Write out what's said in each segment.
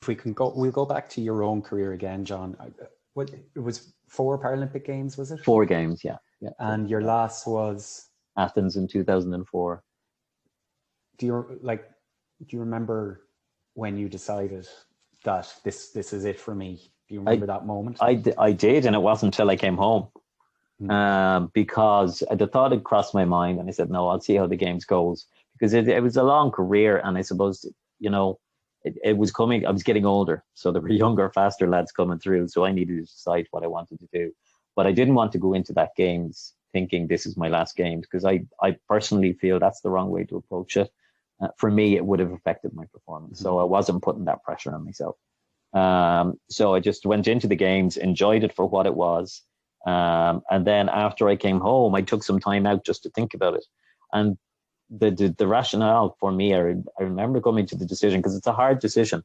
if we can go, we'll go back to your own career again, John. What, it was 4 Paralympic Games, was it? 4 games, yeah. And your last was Athens in 2004. Do you remember when you decided that this is it for me? Do you remember that moment? I did, and it wasn't until I came home. Because the thought had crossed my mind, and I said, no, I'll see how the games goes, because it was a long career, and I suppose, it was coming. I was getting older, so there were younger, faster lads coming through, so I needed to decide what I wanted to do. But I didn't want to go into that games thinking this is my last games, because I personally feel that's the wrong way to approach it. For me, it would have affected my performance, so I wasn't putting that pressure on myself. So I just went into the games, enjoyed it for what it was. And then after I came home, I took some time out just to think about it. And the rationale for me, I remember coming to the decision, because it's a hard decision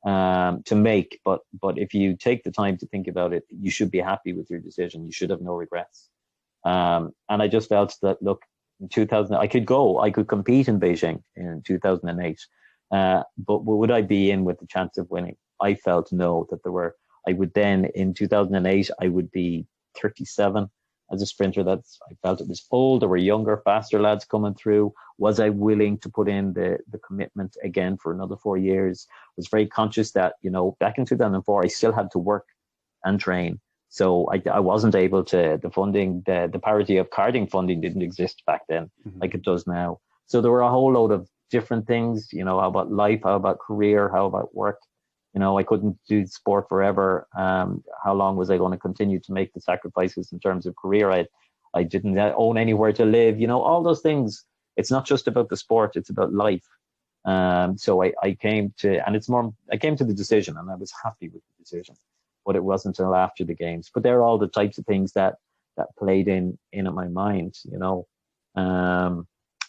to make. But if you take the time to think about it, you should be happy with your decision. You should have no regrets. And I just felt that, look, in 2000, I could compete in Beijing in 2008. But would I be in with the chance of winning? I felt no, that I would then, in 2008, I would be 37 as a sprinter. I felt it was old. There were younger, faster lads coming through. Was I willing to put in the commitment again for another 4 years? I was very conscious that, back in 2004, I still had to work and train. So I wasn't able to, the funding, the parity of carding funding didn't exist back then like it does now. So there were a whole load of different things, how about life, how about career, how about work? I couldn't do sport forever. How long was I going to continue to make the sacrifices in terms of career? I didn't own anywhere to live, all those things. It's not just about the sport, it's about life. So I came to the decision, and I was happy with the decision, but it wasn't until after the games. But they're all the types of things that played in my mind,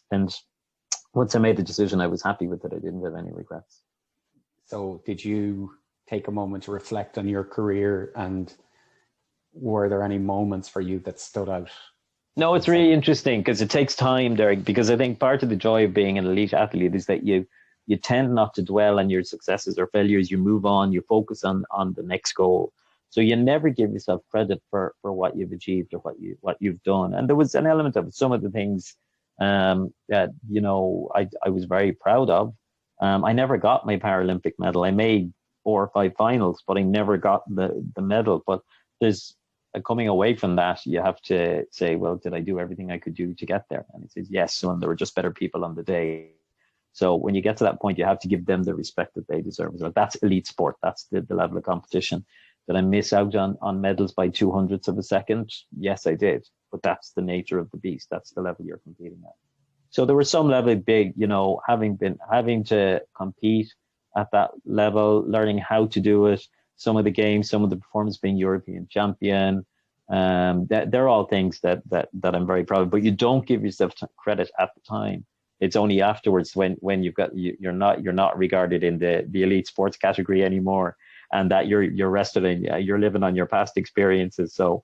and once I made the decision, I was happy with it. I didn't have any regrets. So did you take a moment to reflect on your career, and were there any moments for you that stood out? No, it's really interesting, because it takes time, Derek, because I think part of the joy of being an elite athlete is that you tend not to dwell on your successes or failures. You move on, you focus on the next goal. So you never give yourself credit for what you've achieved or what you've done. And there was an element of some of the things that, I was very proud of. I never got my Paralympic medal. I made 4 or 5 finals, but I never got the medal. But there's coming away from that, you have to say, well, did I do everything I could do to get there? And it says yes, and there were just better people on the day. So when you get to that point, you have to give them the respect that they deserve. So that's elite sport. That's the level of competition. Did I miss out on medals by 200ths of a second? Yes, I did. But that's the nature of the beast. That's the level you're competing at. So there was some level big, having to compete at that level, learning how to do it, some of the games, some of the performance, being European champion. They're all things that I'm very proud of, but you don't give yourself credit at the time. It's only afterwards when you're not regarded in the elite sports category anymore, and that you're rested in, you're living on your past experiences. So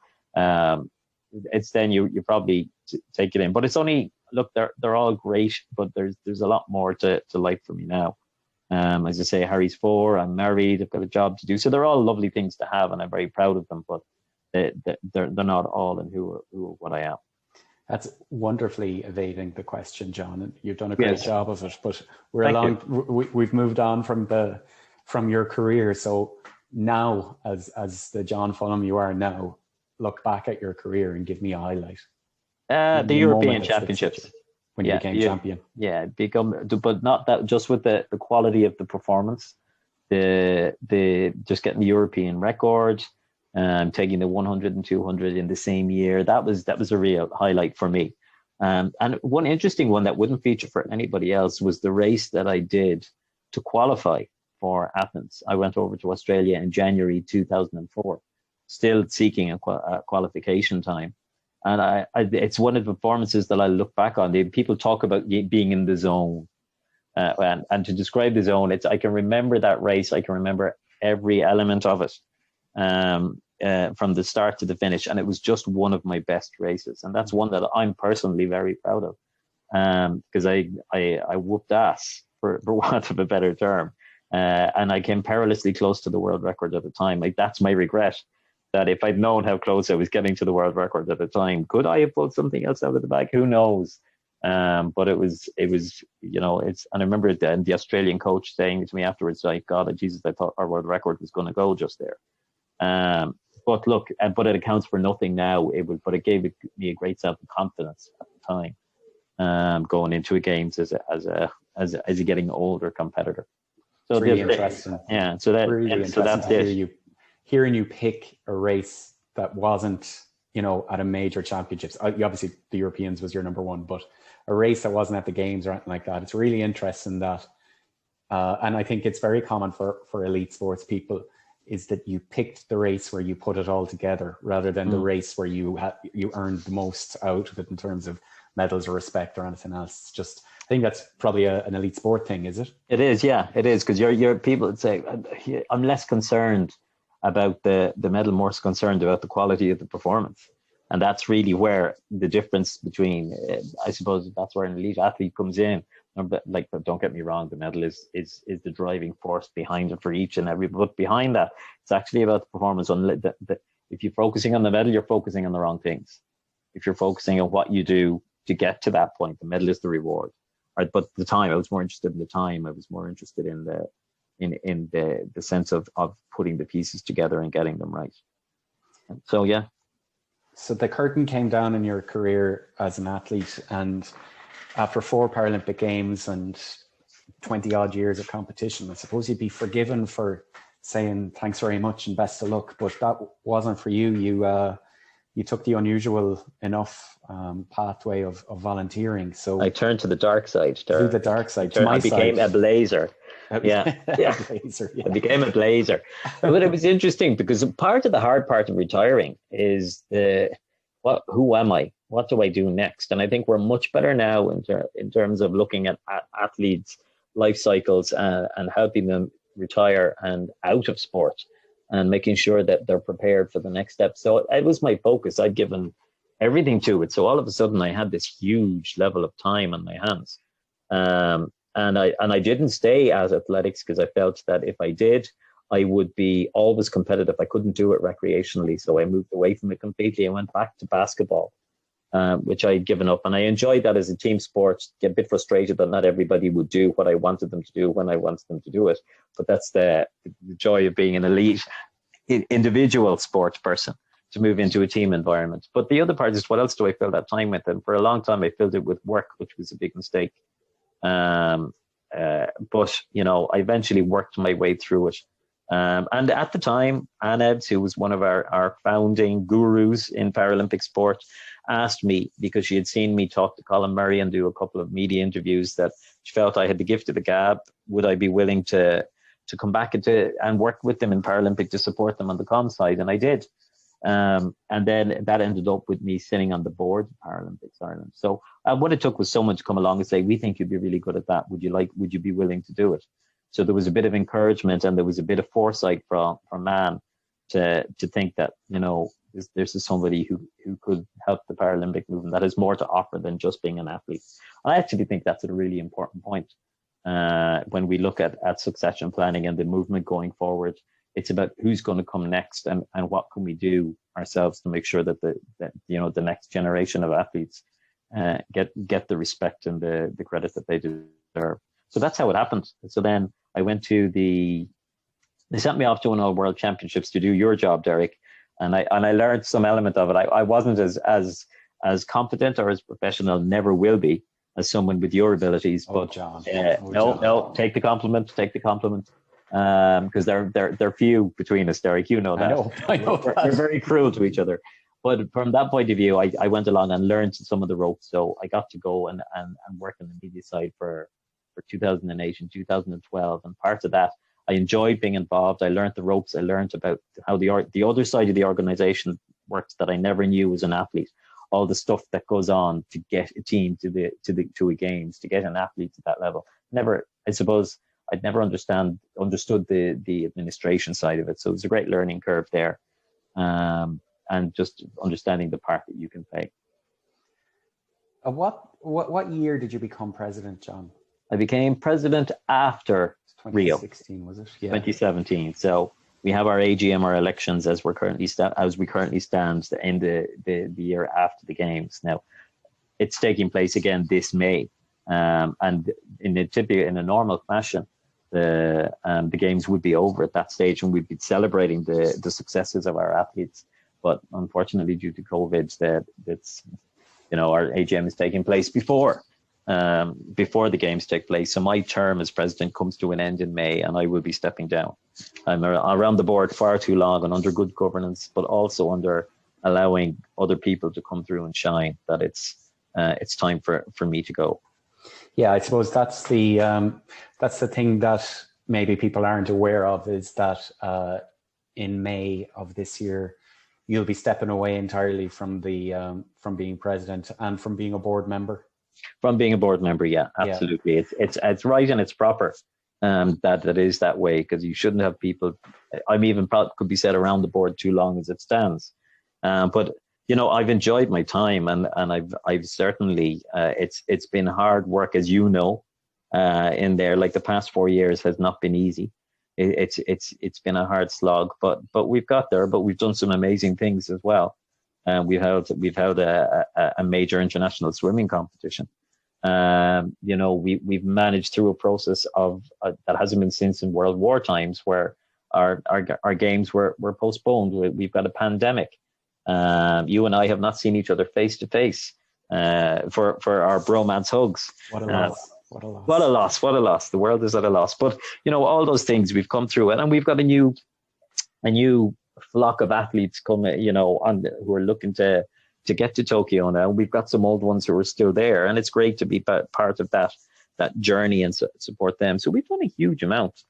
it's then you probably take it in, but it's only, look, they're all great, but there's a lot more to life for me now. As I say, Harry's 4, I'm married, I've got a job to do. So they're all lovely things to have, and I'm very proud of them, but they're not all in who what I am. That's wonderfully evading the question, John, and you've done a great job of it. But we've moved on from your career. So now, as the John Fulham you are now, look back at your career and give me a highlight. The European Championships. When you became champion. Yeah, but not that just with the quality of the performance, the just getting the European record, taking the 100 and 200 in the same year. That was a real highlight for me. And one interesting one that wouldn't feature for anybody else was the race that I did to qualify for Athens. I went over to Australia in January 2004, still seeking a qualification time. And it's one of the performances that I look back on. People talk about being in the zone. And to describe the zone, I can remember that race. I can remember every element of it from the start to the finish. And it was just one of my best races. And that's one that I'm personally very proud of, because I whooped ass, for want of a better term. And I came perilously close to the world record at the time. Like, that's my regret. That if I'd known how close I was getting to the world record at the time, could I have pulled something else out of the bag? Who knows? But it was, you know, and I remember the Australian coach saying to me afterwards, like, God, Jesus, I thought our world record was going to go just there. But look, but it accounts for nothing now. But it gave me a great sense of confidence at the time, going into a games as a getting older competitor. So it's really interesting. Yeah. So that really interesting that's to hearing you pick a race that wasn't, you know, at a major championships. Obviously the Europeans was your number one, but a race that wasn't at the games or anything like that. It's really interesting that, and I think it's very common for elite sports people, is that you picked the race where you put it all together rather than the race where you earned the most out of it in terms of medals or respect or anything else. It's just, I think that's probably an elite sport thing, is it? It is, yeah, it is, because your people would say, I'm less concerned about the medal, more concerned about the quality of the performance. And that's really where the difference between, I suppose that's where an elite athlete comes in. Like, don't get me wrong, the medal is the driving force behind it for each and every, but behind that, it's actually about the performance. If you're focusing on the medal, you're focusing on the wrong things. If you're focusing on what you do to get to that point, the medal is the reward. Right? But the time, I was more interested in the time. I was more interested in the sense of putting the pieces together and getting them right. So, yeah. So the curtain came down in your career as an athlete, and after 4 Paralympic Games and 20 odd years of competition, I suppose you'd be forgiven for saying thanks very much and best of luck, but that wasn't for you. You took the unusual enough pathway of volunteering. So I turned to the dark side. To the dark side. I became a blazer. Yeah. Blazer, yeah. I became a blazer. But it was interesting because part of the hard part of retiring is who am I? What do I do next? And I think we're much better now in terms of looking at athletes' life cycles and helping them retire and out of sport and making sure that they're prepared for the next step. So it was my focus. I'd given everything to it. So all of a sudden I had this huge level of time on my hands. And I didn't stay as athletics because I felt that if I did, I would be always competitive. I couldn't do it recreationally. So I moved away from it completely and went back to basketball, which I'd given up. And I enjoyed that as a team sport. Get a bit frustrated that not everybody would do what I wanted them to do when I wanted them to do it. But that's the joy of being an elite individual sports person, to move into a team environment. But the other part is, what else do I fill that time with? And for a long time, I filled it with work, which was a big mistake. But, you know, I eventually worked my way through it. And at the time, Anne Ebbs, who was one of our founding gurus in Paralympic sport, asked me, because she had seen me talk to Colin Murray and do a couple of media interviews, that she felt I had the gift of the gab. Would I be willing to come back and work with them in Paralympic to support them on the comm side? And I did. And then that ended up with me sitting on the board of Paralympics Ireland. So what it took was someone to come along and say, we think you'd be really good at that. Would you be willing to do it? So there was a bit of encouragement and there was a bit of foresight from man to think that, you know, this is somebody who could help the Paralympic movement, that has more to offer than just being an athlete. I actually think that's a really important point. When we look at succession planning and the movement going forward, it's about who's going to come next and what can we do ourselves to make sure that the next generation of athletes get the respect and the credit that they deserve. So that's how it happened. So then I went they sent me off to an all-world championships to do your job, Derek, and I learned some element of it. I wasn't as competent or as professional, never will be, as someone with your abilities. But John. No, take the compliment. Because they're few between us, Derek. You know that. I know. We're very cruel to each other. But from that point of view, I went along and learned some of the ropes. So I got to go and work on the media side for 2008 and 2012. And part of that, I enjoyed being involved. I learned the ropes. I learned about how the other side of the organization works that I never knew as an athlete. All the stuff that goes on to get a team to a games, to get an athlete to that level. I'd never understood the administration side of it. So it was a great learning curve there. And just understanding the part that you can play. What year did you become president, John? I became president after Rio. 2016 was it? Yeah. 2017. So we have our AGM, our elections, as we currently stand in the year after the games. Now, it's taking place again this May, and in a normal fashion, the games would be over at that stage, and we'd be celebrating the successes of our athletes. But unfortunately, due to COVID, our AGM is taking place before the games take place. So my term as president comes to an end in May, and I will be stepping down. I'm around the board far too long and under good governance, but also under allowing other people to come through and shine. That it's time for me to go. Yeah, I suppose that's the thing that maybe people aren't aware of, is that in May of this year, you'll be stepping away entirely from being president and from being a board member. From being a board member, yeah, absolutely. Yeah. It's right and it's proper that it is that way, because you shouldn't have people. I'm even proud could be said around the board too long as it stands. But I've enjoyed my time, and I've certainly it's been hard work, as you know, in there. Like the past 4 years has not been easy. It's been a hard slog, but we've got there. But we've done some amazing things as well. We've held a major international swimming competition. We've managed through a process of that hasn't been since in World War times, where our games were postponed. We've got a pandemic. You and I have not seen each other face to face for our bromance hugs. What a loss. What a loss. The world is at a loss. But all those things we've come through it, and we've got a new flock of athletes coming, who are looking to get to Tokyo now. We've got some old ones who are still there, and it's great to be part of that journey and support them. So we've done a huge amount,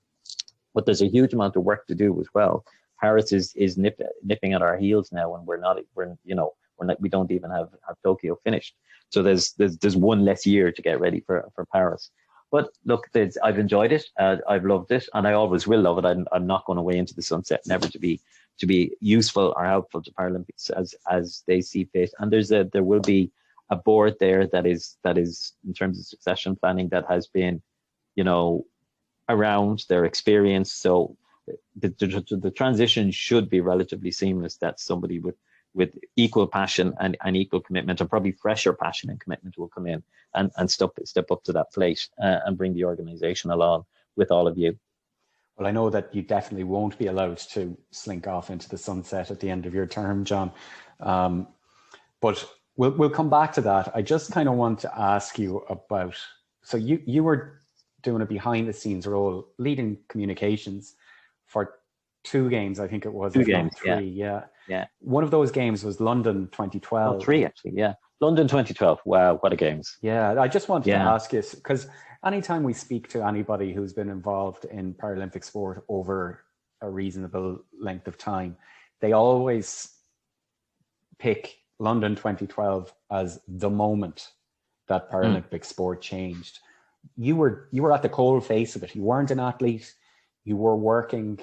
but there's a huge amount of work to do as well. Paris is nipping at our heels now, and we don't even have Tokyo finished. So there's one less year to get ready for Paris. But look, I've enjoyed it. I've loved it, and I always will love it. I'm not going away into the sunset, never to be useful or helpful to Paralympics as they see fit. And there will be a board there that is in terms of succession planning that has been, around their experience. So the transition should be relatively seamless. That somebody with equal passion and equal commitment, and probably fresher passion and commitment, will come in and step up to that plate and bring the organization along with all of you. Well, I know that you definitely won't be allowed to slink off into the sunset at the end of your term, John. But we'll come back to that. I just kind of want to ask you about, so you were doing a behind the scenes role, leading communications for 2 games, I think it was. 2 games, 3, yeah. One of those games was London 2012. Oh, 3 actually, yeah. London 2012. Wow, what a games. Yeah, I just wanted to ask you, because anytime we speak to anybody who's been involved in Paralympic sport over a reasonable length of time, they always pick London 2012 as the moment that Paralympic sport changed. You were at the cold face of it. You weren't an athlete. You were working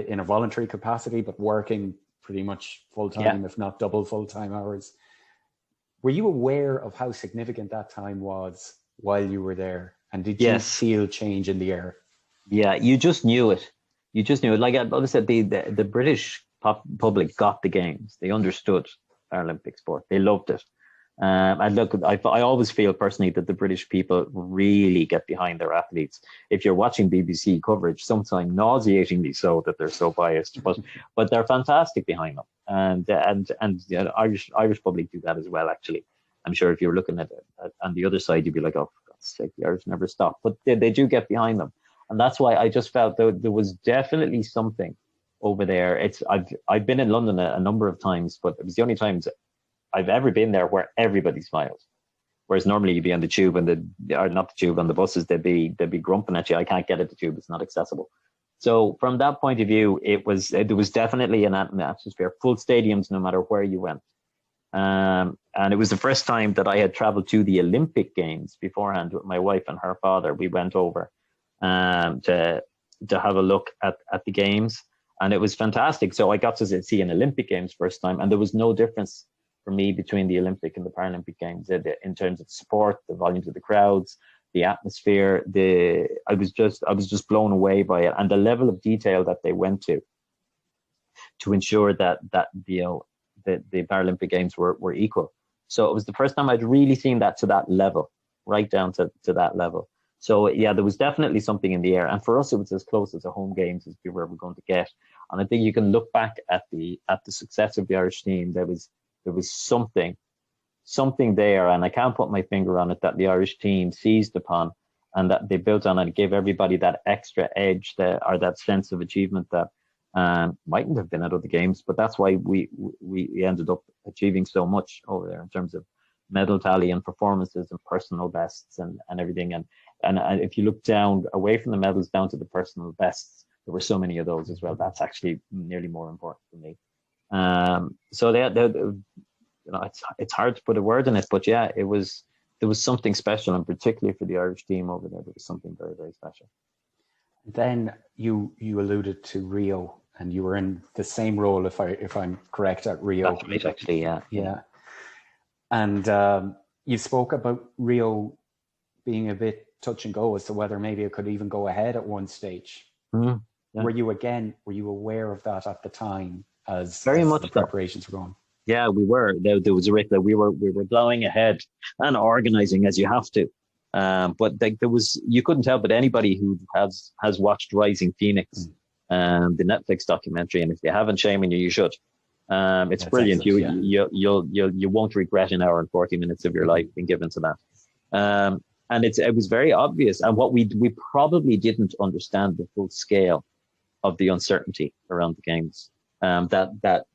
in a voluntary capacity, but working pretty much full-time, if not double full-time hours. Were you aware of how significant that time was while you were there? And did you feel change in the air? Yeah, you just knew it. Like I said, the British public got the games. They understood Paralympic sport. They loved it. And look, I always feel personally that the British people really get behind their athletes. If you're watching BBC coverage, sometimes nauseatingly so that they're so biased, but they're fantastic behind them. And the Irish public do that as well. Actually, I'm sure if you're looking at it on the other side, you'd be like, oh, for God's sake, the Irish never stop. But they do get behind them, and that's why I just felt there was definitely something over there. I've been in London a number of times, but it was the only times I've ever been there where everybody smiles. Whereas normally you'd be on the tube on the buses, they'd be grumping at you. I can't get at the tube, it's not accessible. So from that point of view, there was definitely an atmosphere, full stadiums no matter where you went. And it was the first time that I had traveled to the Olympic Games beforehand with my wife and her father. We went over to have a look at the games, and it was fantastic. So I got to see an Olympic Games first time, and there was no difference for me between the Olympic and the Paralympic Games in terms of support, the volumes of the crowds, the atmosphere, I was just blown away by it, and the level of detail that they went to ensure that the Paralympic Games were equal. So it was the first time I'd really seen that to that level, right down to that level. So yeah, there was definitely something in the air, and for us, it was as close as a home games as we were ever going to get. And I think you can look back at the success of the Irish team. There was something there, and I can't put my finger on it, that the Irish team seized upon, and that they built on, and gave everybody that extra edge, or that sense of achievement that mightn't have been at other games, but that's why we ended up achieving so much over there in terms of medal tally and performances and personal bests and everything. And if you look down away from the medals down to the personal bests, there were so many of those as well. That's actually nearly more important for me. So it's hard to put a word in it, but yeah, there was something special, and particularly for the Irish team over there was something very, very special. Then you alluded to Rio, and you were in the same role, if I'm correct, at Rio. That's right, actually, yeah. Yeah. And you spoke about Rio being a bit touch and go as to whether maybe it could even go ahead at one stage. Mm-hmm. Yeah. Were you aware of that at the time as much the preparations were going? Yeah, we were. There was a risk that we were blowing ahead and organizing as you have to. But you couldn't tell, but anybody who has watched Rising Phoenix, the Netflix documentary, and if you haven't, shame on you, you should. It's brilliant. You won't regret an hour and 40 minutes of your life being given to that. And it was very obvious. And what we probably didn't understand the full scale of the uncertainty around the games. That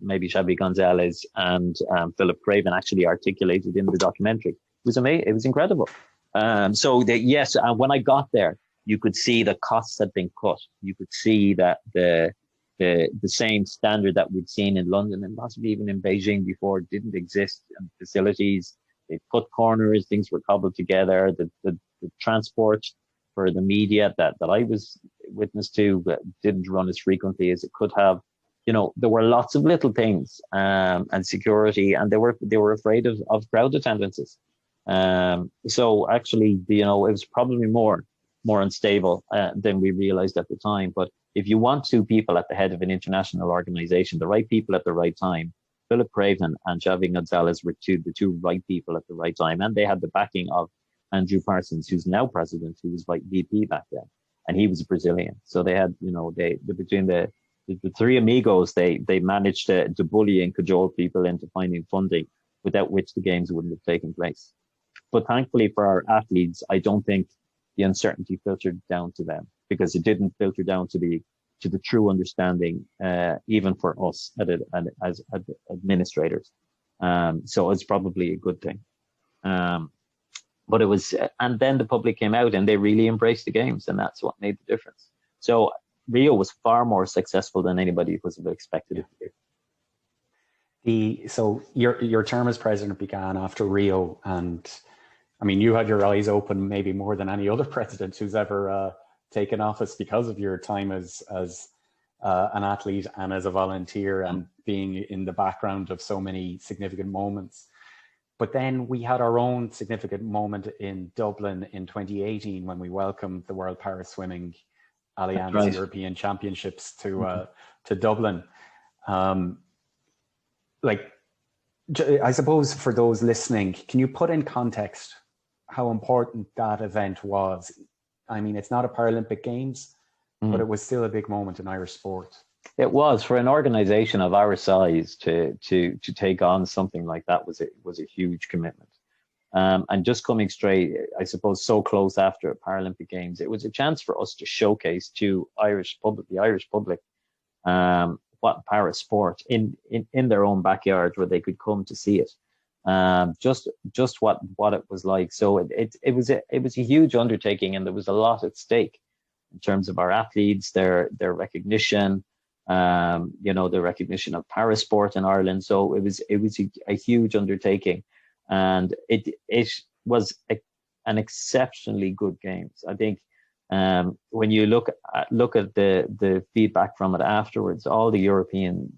maybe Xabi Gonzalez and Philip Craven actually articulated in the documentary. It was amazing. It was incredible. Yes, when I got there, you could see the costs had been cut. You could see that the same standard that we'd seen in London and possibly even in Beijing before didn't exist. And facilities, they cut corners, things were cobbled together. The transport for the media that I was witness to didn't run as frequently as it could have. There were lots of little things, and security, and they were afraid of crowd attendances. So actually, it was probably more unstable than we realized at the time. But if you want two people at the head of an international organization, the right people at the right time, Philip Craven and Xavi Gonzalez were the two right people at the right time, and they had the backing of Andrew Parsons, who's now president, who was VP back then, and he was a Brazilian. So they had, between the three amigos, they managed to bully and cajole people into finding funding, without which the games wouldn't have taken place. But thankfully for our athletes, I don't think the uncertainty filtered down to them, because it didn't filter down to the true understanding, even for us as administrators. So it's probably a good thing. But it was, and then the public came out and they really embraced the games, and that's what made the difference. So Rio was far more successful than anybody was expected it to be. So your term as president began after Rio, and I mean, you had your eyes open maybe more than any other president who's ever taken office, because of your time as an athlete and as a volunteer, and being in the background of so many significant moments. But then we had our own significant moment in Dublin in 2018 when we welcomed the World Para Swimming Alliance European Championships to Dublin. I suppose for those listening, can you put in context how important that event was? I mean, it's not a Paralympic Games, but it was still a big moment in Irish sport. It was, for an organization of our size to take on something like that was a huge commitment. And just coming straight, I suppose, so close after Paralympic Games, it was a chance for us to showcase to the Irish public, what para sport in their own backyard, where they could come to see it. Just what it was like. So it was a huge undertaking, and there was a lot at stake in terms of our athletes, their recognition, the recognition of para sport in Ireland. So it was a huge undertaking, and it was an exceptionally good games. I think when you look at the feedback from it afterwards, all the European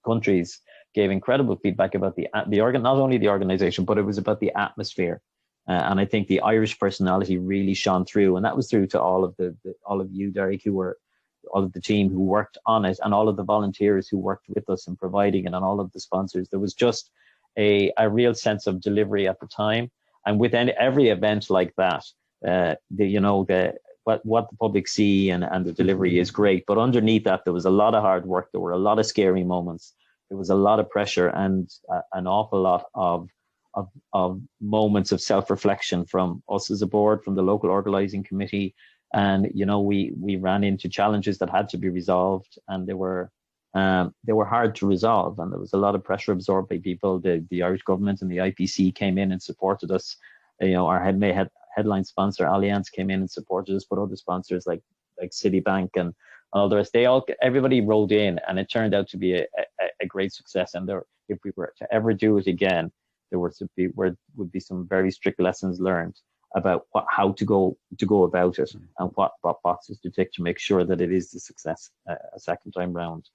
countries gave incredible feedback about not only the organization, but it was about the atmosphere And I think the Irish personality really shone through, and that was through to all of all of you, Derek, who were all of the team who worked on it, and all of the volunteers who worked with us in providing it, and all of the sponsors. There was just a real sense of delivery at the time. And with every event like that, what the public see and the delivery is great. But underneath that, there was a lot of hard work. There were a lot of scary moments. There was a lot of pressure and an awful lot of moments of self-reflection from us as a board, from the local organising committee. And, we ran into challenges that had to be resolved, and they were hard to resolve. And there was a lot of pressure absorbed by people. The Irish government and the IPC came in and supported us. Our headline sponsor, Allianz, came in and supported us, but other sponsors like Citibank and all the rest, everybody rolled in, and it turned out to be a great success. And if we were to ever do it again, there would be some very strict lessons learned about how to go about it, and what boxes to tick to make sure that it is a success a second time round.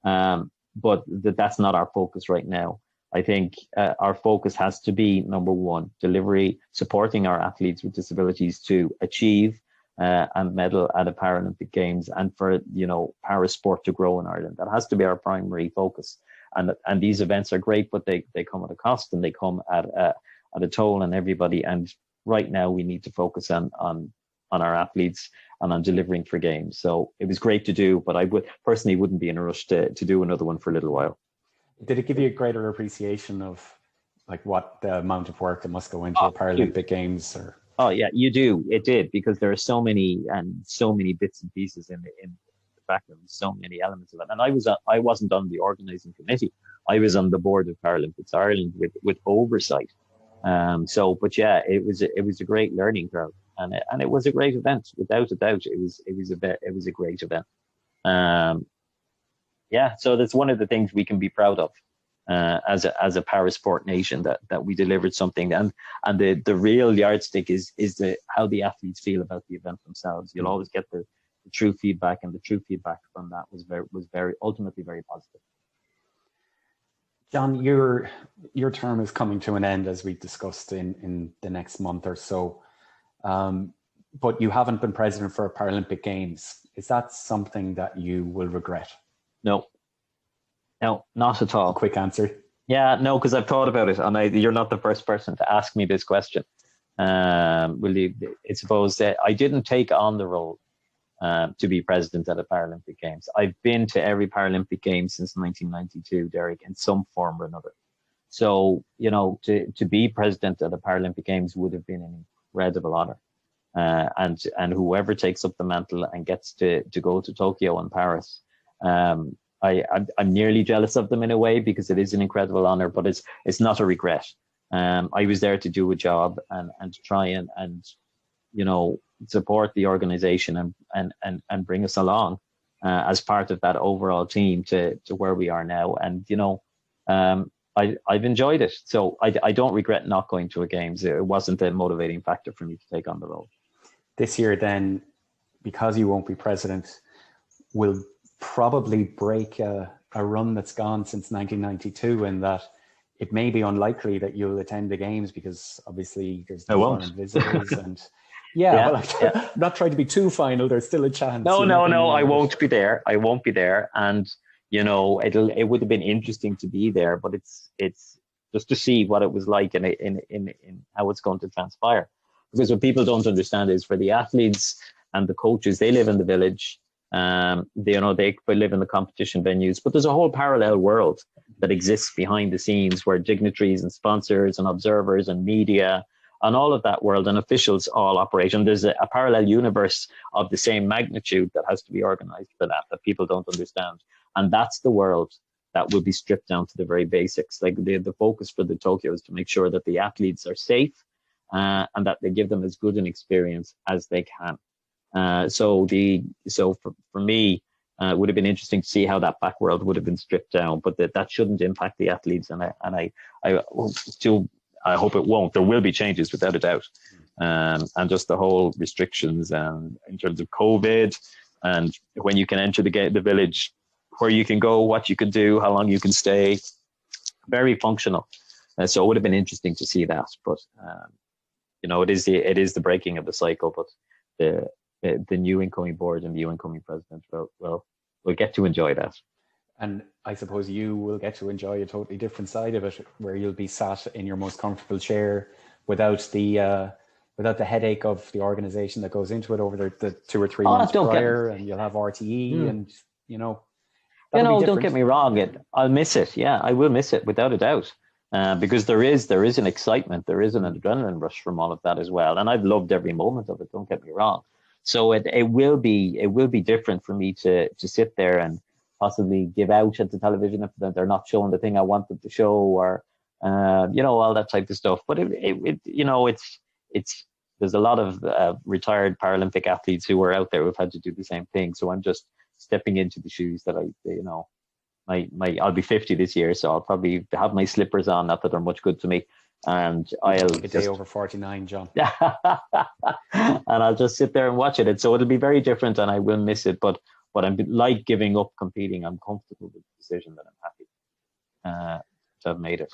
But that's not our focus right now. I think our focus has to be, number one, delivery, supporting our athletes with disabilities to achieve and medal at the Paralympic Games, and for para sport to grow in Ireland. That has to be our primary focus. And these events are great, but they come at a cost, and they come at a toll on everybody. And right now we need to focus on our athletes and on delivering for games. So it was great to do, but I personally wouldn't be in a rush to do another one for a little while. Did it give you a greater appreciation of what the amount of work that must go into a Paralympic Games? Or? Oh yeah, you do. It did, because there are so many bits and pieces in the background, so many elements of it. And I wasn't on the organising committee. I was on the board of Paralympics Ireland with oversight. But yeah, it was a great learning curve, and it was a great event, without a doubt. It was a great event. So that's one of the things we can be proud of as a parasport nation, that we delivered something. And the real yardstick is how the athletes feel about the event themselves. You'll always get the true feedback, and the true feedback from that was very ultimately very positive. John, your term is coming to an end, as we discussed, in the next month or so. But you haven't been president for Paralympic Games. Is that something that you will regret? No, not at all. Quick answer. Yeah, no, because I've thought about it, and you're not the first person to ask me this question. I suppose that I didn't take on the role to be president at the Paralympic Games. I've been to every Paralympic Games since 1992, Derek, in some form or another. So, to be president at the Paralympic Games would have been an incredible honor. And whoever takes up the mantle and gets to go to Tokyo and Paris, I'm nearly jealous of them in a way, because it is an incredible honor, but it's not a regret. I was there to do a job and to try and support the organization and bring us along as part of that overall team to where we are now. And I've enjoyed it, so I don't regret not going to a games. It wasn't a motivating factor for me to take on the role. This year, then, because you won't be president, will probably break a run that's gone since 1992, in that it may be unlikely that you'll attend the games, because obviously there's no foreign visitors. And I'm not trying to be too final. There's still a chance. No, I won't be there. I won't be there. And it would have been interesting to be there, but it's just to see what it was like in how it's going to transpire. Because what people don't understand is, for the athletes and the coaches, they live in the village. They live in the competition venues, but there's a whole parallel world that exists behind the scenes, where dignitaries and sponsors and observers and media and all of that world and officials all operate. And there's a parallel universe of the same magnitude that has to be organized for that people don't understand. And that's the world that will be stripped down to the very basics. Like the focus for the Tokyo is to make sure that the athletes are safe and that they give them as good an experience as they can. So for me, it would have been interesting to see how that back world would have been stripped down, but that shouldn't impact the athletes. And I hope it won't. There will be changes, without a doubt. And just the whole restrictions in terms of COVID, and when you can enter the village, where you can go, what you can do, how long you can stay, very functional. So it would have been interesting to see that. But it is the breaking of the cycle, but the new incoming board and the new incoming president will get to enjoy that. And I suppose you will get to enjoy a totally different side of it, where you'll be sat in your most comfortable chair without the headache of the organisation that goes into it over the 2 or 3 months prior, and you'll have RTE and don't get me wrong, I'll miss it. Yeah, I will miss it without a doubt, because there is an excitement, there is an adrenaline rush from all of that as well, and I've loved every moment of it. Don't get me wrong. So it will be different for me to sit there and possibly give out at the television if they're not showing the thing I wanted to show, or all that type of stuff. But it's there's a lot of retired Paralympic athletes who are out there who've had to do the same thing. So I'm just stepping into the shoes that I'll be 50 this year, so I'll probably have my slippers on, not that they're much good to me. And I'll a day over 49, John. And I'll just sit there and watch it. And so it'll be very different, and I will miss it. But I'm like giving up competing. I'm comfortable with the decision that I'm happy to have made it.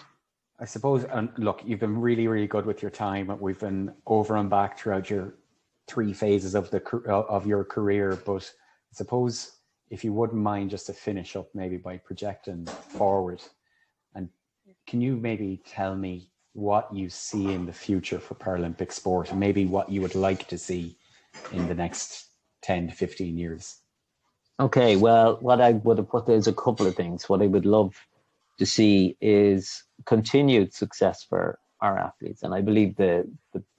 I suppose, and look, you've been really, really good with your time. We've been over and back throughout your 3 phases of your career. But I suppose if you wouldn't mind just to finish up maybe by projecting forward, and can you maybe tell me what you see in the future for Paralympic sport, and maybe what you would like to see in the next 10 to 15 years? Okay, well, what I would have put, there's a couple of things. What I would love to see is continued success for our athletes, and I believe the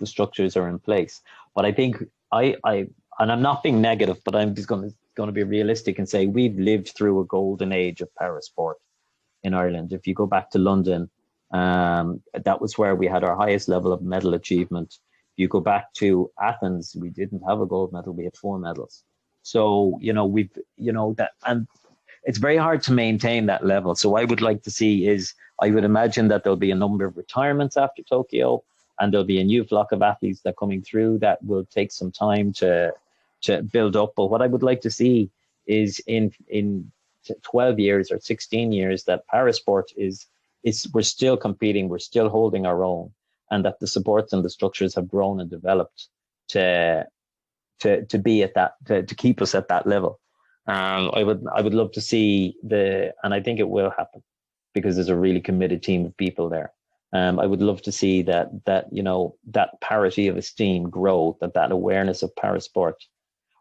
structures are in place. But I think and I'm not being negative, but I'm just going to be realistic and say we've lived through a golden age of parasport in Ireland. If you go back to London, that was where we had our highest level of medal achievement. If you go back to Athens, we didn't have a gold medal, we had 4 medals. So, and it's very hard to maintain that level. So I would like to see I would imagine that there'll be a number of retirements after Tokyo, and there'll be a new flock of athletes that coming through that will take some time to build up. But what I would like to see is in 12 years or 16 years that parasport we're still competing, we're still holding our own, and that the supports and the structures have grown and developed to be at that, to keep us at that level. I would love to see and I think it will happen because there's a really committed team of people there. I would love to see that parity of esteem grow, that awareness of parasport,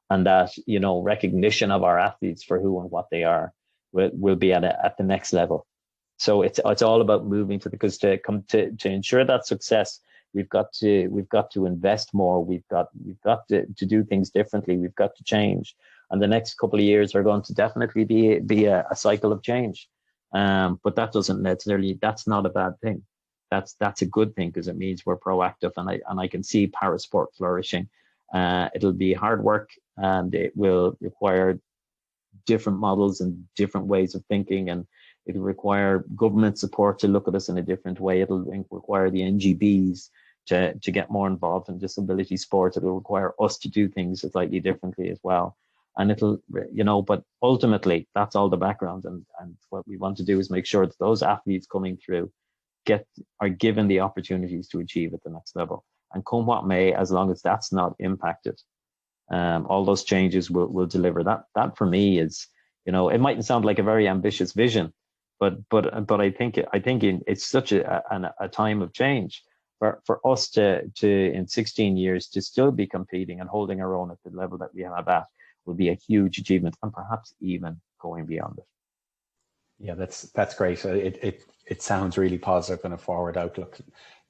and that recognition of our athletes for who and what they are will be at the next level. So it's all about moving because to ensure that success, we've got to invest more. We've got to do things differently. We've got to change, and the next couple of years are going to definitely be a cycle of change. But that doesn't necessarily. That's not a bad thing. That's a good thing because it means we're proactive, and I can see parasport flourishing. It'll be hard work, and it will require different models and different ways of thinking, and it'll require government support to look at us in a different way. It'll require the NGBs to get more involved in disability sports. It'll require us to do things slightly differently as well. And it'll, but ultimately that's all the background. And what we want to do is make sure that those athletes coming through are given the opportunities to achieve at the next level. And come what may, as long as that's not impacted, all those changes will deliver. That for me is, it mightn't sound like a very ambitious vision, but I think it's such a time of change for us to in 16 years to still be competing and holding our own at the level that we have at will be a huge achievement, and perhaps even going beyond it. Yeah, that's great. It sounds really positive and a forward outlook.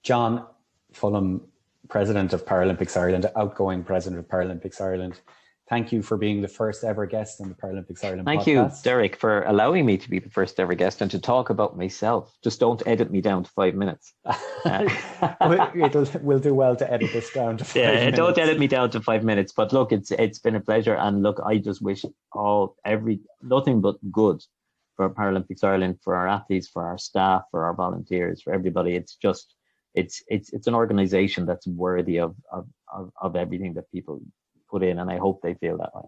John, Fulham, President of Paralympics Ireland, outgoing President of Paralympics Ireland, thank you for being the first ever guest on the Paralympics Ireland podcast. Thank you, Derek, for allowing me to be the first ever guest and to talk about myself. Just don't edit me down to 5 minutes. We'll do well to edit this down to 5 minutes. Yeah, don't edit me down to 5 minutes. But look, it's been a pleasure. And look, I just wish nothing but good for Paralympics Ireland, for our athletes, for our staff, for our volunteers, for everybody. It's an organization that's worthy of everything that people put in, and I hope they feel that way.